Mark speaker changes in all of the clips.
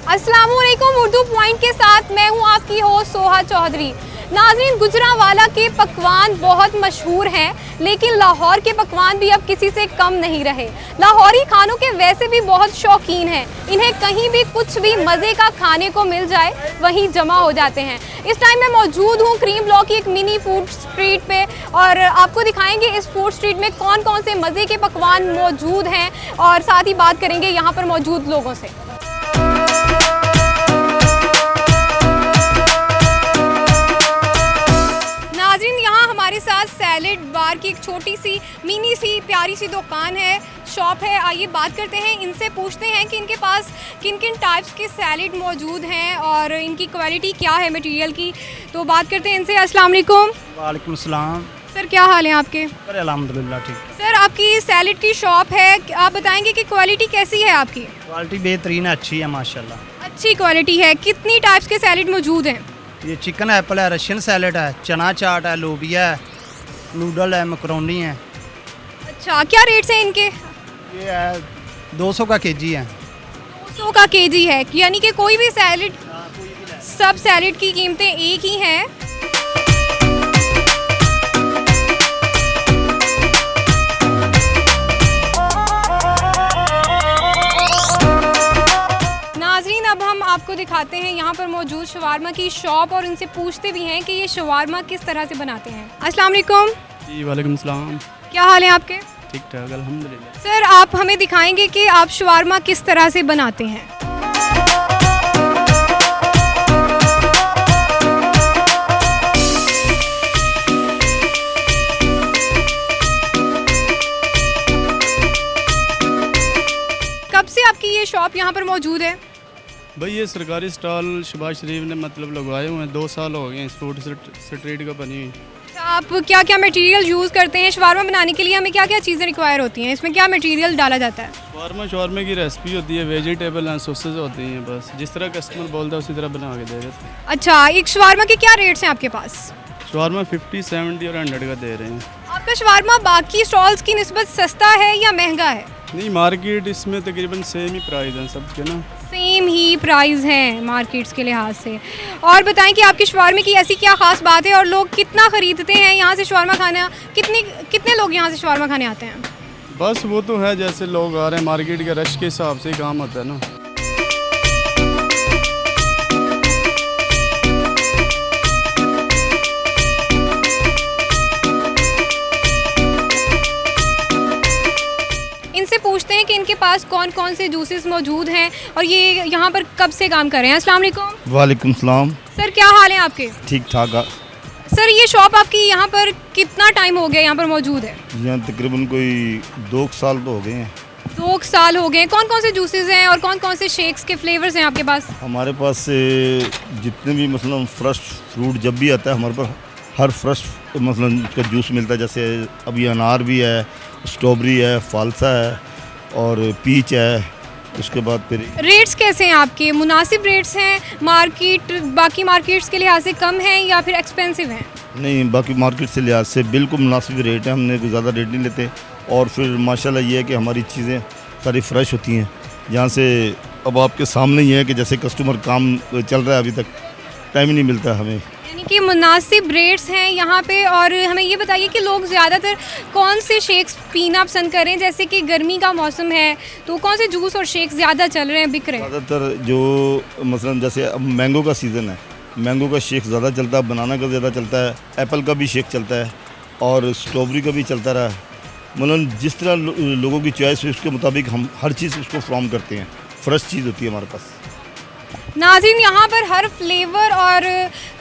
Speaker 1: अस्सलामुअलैकुम। उर्दू पॉइंट के साथ मैं हूं आपकी होस्ट सोहा चौधरी। नाज़रीन, गुजरांवाला के पकवान बहुत मशहूर हैं, लेकिन लाहौर के पकवान भी अब किसी से कम नहीं रहे। लाहौरी खानों के वैसे भी बहुत शौकीन हैं, इन्हें कहीं भी कुछ भी मज़े का खाने को मिल जाए वहीं जमा हो जाते हैं। इस टाइम मैं मौजूद हूँ क्रीम ब्लॉक की एक मिनी फूड स्ट्रीट पे और आपको दिखाएंगे इस फूड स्ट्रीट में कौन कौन से मज़े के पकवान मौजूद हैं और साथ ही बात करेंगे यहाँ पर मौजूद लोगों से। नाज़रीन, यहाँ हमारे साथ सैलेड बार की एक छोटी सी मिनी सी प्यारी सी दुकान है, शॉप है। आइए बात करते हैं, इनसे पूछते हैं कि इनके पास किन किन टाइप्स के सैलेड मौजूद हैं और इनकी क्वालिटी क्या है मटेरियल की। तो बात करते हैं इनसे। अस्सलाम वालेकुम।
Speaker 2: वालेकुम सलाम।
Speaker 1: सर, क्या हाल है आपके?
Speaker 2: अल्हम्दुलिल्लाह ठीक।
Speaker 1: सर, आपकी सैलेड की शॉप है, आप बताएंगे कि क्वालिटी कैसी है आपकी?
Speaker 2: क्वालिटी बेहतरीन है, अच्छी है माशाल्लाह।
Speaker 1: अच्छी क्वालिटी है। कितनी टाइप्स के सैलेड मौजूद हैं?
Speaker 2: ये चिकन एप्पल है, रशियन सैलेड है, चना चाट है, लोबिया है, नूडल है, मकरोनी है।
Speaker 1: अच्छा, क्या रेट्स हैं इनके?
Speaker 2: ये है 200 का केजी है।
Speaker 1: 200 का केजी है, यानी कि कोई भी सैलेड, सब सैलेड की कीमतें एक ही हैं। नाज़रीन, अब हम आपको दिखाते हैं यहाँ पर मौजूद शवारमा की शॉप और उनसे पूछते भी हैं कि ये शवारमा किस तरह से बनाते हैं। अस्सलाम वालेकुम।
Speaker 3: जी वालेकुम सलाम।
Speaker 1: क्या हाल है आपके?
Speaker 3: ठीक ठाक अल्हम्दुलिल्लाह।
Speaker 1: सर, आप हमें दिखाएंगे कि आप शवारमा किस तरह से बनाते हैं। कब से आपकी ये शॉप यहाँ पर मौजूद है?
Speaker 3: भाई ये सरकारी स्टॉल शहबाज शरीफ ने मतलब लगवाए हुए हैं, 2 साल हो गए हैं। फूड स्ट्रीट का बनी हुई।
Speaker 1: आप क्या क्या मटेरियल यूज़ करते हैं शवारमा बनाने के लिए? हमें क्या क्या चीज़ें रिक्वायर होती हैं? इसमें क्या मटेरियल डाला जाता है?
Speaker 3: शवारमा की रेसिपी होती है, वेजिटेबल एंड सॉसेज होती हैं। बस जिस तरह कस्टमर बोलता है उसी तरह बना के दे देते हैं।
Speaker 1: अच्छा, एक शवारमा के क्या रेट्स हैं आपके पास?
Speaker 3: शवारमा 50, 70 और 100 का दे रहे हैं।
Speaker 1: आपका शवारमा बाकी स्टॉल्स की निस्बत सस्ता है या महंगा है?
Speaker 3: नहीं, मार्केट इसमें तकरीबन सेम ही प्राइस हैं सबके ना।
Speaker 1: सेम ही प्राइस हैं मार्केट्स के लिहाज से। और बताएं कि आपके शवारमे की ऐसी क्या ख़ास बात है और लोग कितना ख़रीदते हैं यहाँ से शवारमा खाना? कितने लोग यहाँ से शवारमा खाने आते हैं?
Speaker 3: बस वो तो है, जैसे लोग आ रहे हैं मार्केट के रश के हिसाब से ही काम होता है ना।
Speaker 1: इनसे पूछते हैं कि इनके पास कौन कौन से जूसेस मौजूद हैं और ये यहाँ पर कब से काम कर रहे हैं। अस्सलाम वालेकुम।
Speaker 4: वालेकुम सलाम।
Speaker 1: सर, क्या हाल है आपके?
Speaker 4: ठीक ठाक।
Speaker 1: सर, ये शॉप आपकी यहाँ पर कितना टाइम हो गया यहाँ पर मौजूद है?
Speaker 4: यहाँ तकरीबन कोई 2 साल तो हो गए हैं।
Speaker 1: 2 साल हो गए। कौन कौन से जूसेस हैं और कौन कौन से शेक्स के फ्लेवर्स हैं आपके पास?
Speaker 4: हमारे पास से जितने भी मतलब फ्रेश फ्रूट जब भी आता है हमारे पास हर फ्रेश मतलब उसका जूस मिलता है। जैसे अभी अनार भी है, स्ट्रॉबेरी है, फालसा है और पीच है। उसके बाद फिर
Speaker 1: रेट्स कैसे हैं आपके? मुनासिब रेट्स हैं? बाकी मार्केट्स के लिहाज से कम हैं या फिर एक्सपेंसिव हैं?
Speaker 4: नहीं, बाकी मार्केट से लिहाज से बिल्कुल मुनासिब रेट है। हमने कोई ज़्यादा रेट नहीं लेते। और फिर माशाल्लाह ये है कि हमारी चीज़ें सारी फ्रेश होती हैं। यहाँ से अब आपके सामने ही है कि जैसे कस्टमर काम चल रहा है, अभी तक टाइम ही नहीं मिलता हमें।
Speaker 1: यानी कि मुनासिब रेट्स हैं यहाँ पे। और हमें ये बताइए कि लोग ज़्यादातर कौन से शेक्स पीना पसंद करें? जैसे कि गर्मी का मौसम है तो कौन से जूस और शेक्स ज़्यादा चल रहे हैं, बिक रहे हैं?
Speaker 4: ज़्यादातर जो मसलन जैसे अब मैंगो का सीज़न है, मैंगो का शेक ज़्यादा चलता है, बनाना का ज़्यादा चलता है, एप्पल का भी शेक चलता है और स्ट्रॉबेरी का भी चलता रहा है। मतलब जिस तरह लोगों की चॉइस है उसके मुताबिक हम हर चीज़ उसको फ्रॉम करते हैं। फ्रेश चीज़ होती है हमारे पास।
Speaker 1: नाज़रीन, यहाँ पर हर फ्लेवर और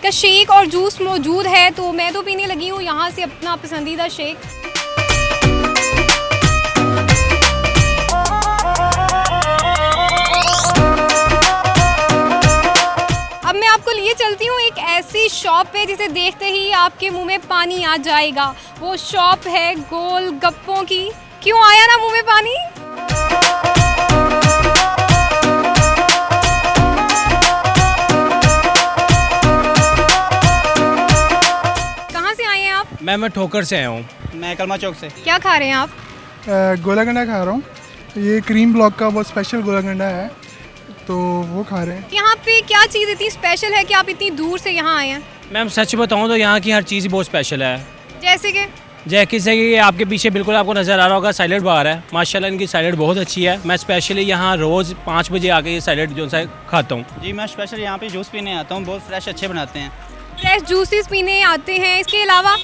Speaker 1: का शेक और जूस मौजूद है, तो मैं तो पीने लगी हूँ यहाँ से अपना पसंदीदा शेक। अब मैं आपको लिए चलती हूँ एक ऐसी शॉप पे जिसे देखते ही आपके मुंह में पानी आ जाएगा। वो शॉप है गोल गप्पों की। क्यों आया ना मुंह में पानी?
Speaker 5: मैं ठोकर से आया हूँ। मैं कलमा चौक से।
Speaker 1: क्या खा रहे हैं आप?
Speaker 6: गोला गंडा खा रहा हूँ। ये क्रीम ब्लॉक का बहुत स्पेशल गोला गंडा है। तो वो खा रहे हैं।
Speaker 1: यहाँ पे क्या चीज़ इतनी स्पेशल है कि आप इतनी दूर से यहाँ आए हैं?
Speaker 5: मैम सच बताऊँ तो यहाँ की हर चीज़ ही बहुत स्पेशल है।
Speaker 1: जैसे कि
Speaker 5: जैसे कि आपके पीछे बिल्कुल आपको नज़र आ रहा होगा सैलेड बार है, माशाल्लाह इनकी सैलेड बहुत अच्छी है। मैं स्पेशली यहाँ रोज़ 5 बजे आके ये सैलेड जो सा खाता हूँ।
Speaker 7: जी मैं स्पेशल यहाँ पे जूस पीने आता हूँ, बहुत फ्रेश अच्छे बनाते हैं।
Speaker 1: फ्रेश जूसेस पीने आते हैं। इसके अलावा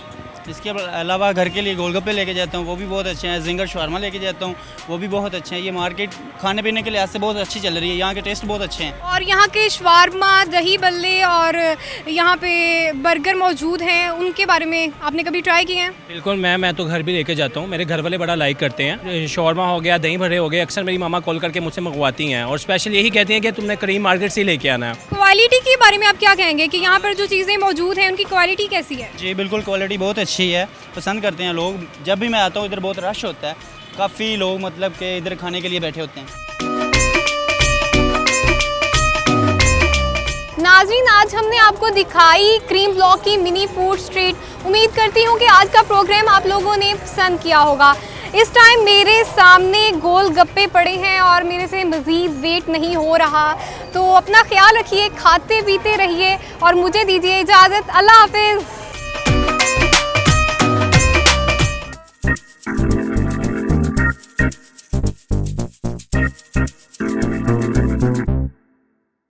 Speaker 7: इसके अलावा घर के लिए गोलगप्पे लेके जाता हूँ, वो भी बहुत अच्छे हैं। जिंगर शवारमा लेके जाता हूँ, वो भी बहुत अच्छे हैं। ये मार्केट खाने पीने के लिहाज से बहुत अच्छी चल रही है, यहाँ के टेस्ट बहुत अच्छे हैं।
Speaker 1: और यहाँ के शवारमा, दही बल्ले और यहाँ पे बर्गर मौजूद हैं, उनके बारे में आपने कभी ट्राई किए हैं?
Speaker 5: बिल्कुल मैं तो घर भी लेके जाता हूँ, मेरे घर वाले बड़ा लाइक करते हैं। शौरमा हो गया, दही भरे हो गए, अक्सर मेरी मामा कॉल करके मुझसे मंगवाती हैं और स्पेशल यही कहती हैं कि तुमने करीम मार्केट से ही लेके आना है।
Speaker 1: क्वालिटी के बारे में आप क्या कहेंगे कि यहाँ पर जो चीज़ें मौजूद हैं उनकी क्वालिटी कैसी है?
Speaker 7: जी बिल्कुल क्वालिटी बहुत अच्छी है, पसंद करते हैं लोग। जब भी मैं आता हूँ इधर बहुत रश होता है, काफ़ी लोग मतलब कि इधर खाने के लिए बैठे होते हैं।
Speaker 1: नाज़रीन, आज हमने आपको दिखाई क्रीम ब्लॉक की मिनी फूड स्ट्रीट। उम्मीद करती हूँ कि आज का प्रोग्राम आप लोगों ने पसंद किया होगा। इस टाइम मेरे सामने गोल गप्पे पड़े हैं और मेरे से मज़ीद वेट नहीं हो रहा, तो अपना ख्याल रखिए, खाते पीते रहिए और मुझे दीजिए इजाज़त। अल्लाह हाफिज़।